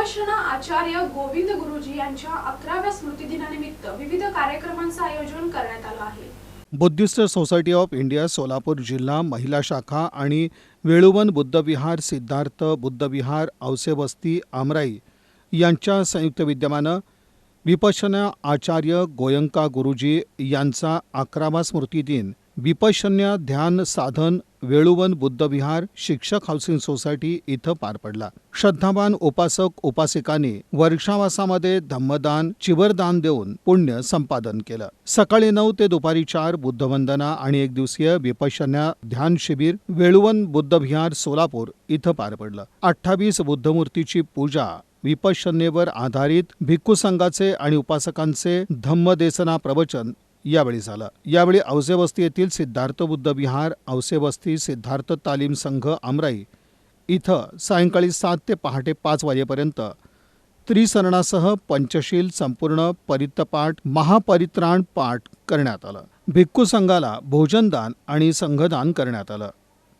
विपश्यना आचार्य गोविंद गुरुजी यांच्या 11व्या स्मृतिदिनानिमित्त विविध कार्यक्रमांचे आयोजन करण्यात आले आहे। Buddhist society of India Solapur जिल्हा महिला शाखा आणि वेळुवन बुद्धविहार सिद्धार्थ बुद्धविहार औसेवस्ती आमराई यांच्या संयुक्त विद्यमाने विपश्यना आचार्य गोयंका गुरुजी यांचा 11वा स्मृतिदिन विपश्यना ध्यान साधन वेळुवन बुद्धविहार शिक्षक हाऊसिंग सोसायटी इथं पार पडला। श्रद्धावान उपासक उपासिकांनी वर्षावासामध्ये धम्मदान चिवरदान देऊन पुण्य संपादन केलं। सकाळी 9 ते दुपारी 4 बुद्धवंदना आणि एक दिवसीय विपश्यना ध्यान शिबिर वेळुवन बुद्धविहार सोलापूर इथं पार पडलं। 28 बुद्धमूर्तीची पूजा विपश्यनेवर आधारित भिक्खू संघाचे आणि उपासकांचे धम्मदेसना प्रवचन यावेळी झालं। यावेळी औसेवस्ती येथील सिद्धार्थ बुद्धविहार औसेवस्ती सिद्धार्थ तालीम संघ आमराई इथं सायंकाळी 7 ते पहाटे 5 वाजेपर्यंत त्रिसरणासह पंचशील संपूर्ण परित्तपाठ महापरित्राण पाठ करण्यात आलं। भिक्खू संघाला भोजनदान आणि संघदान करण्यात आलं।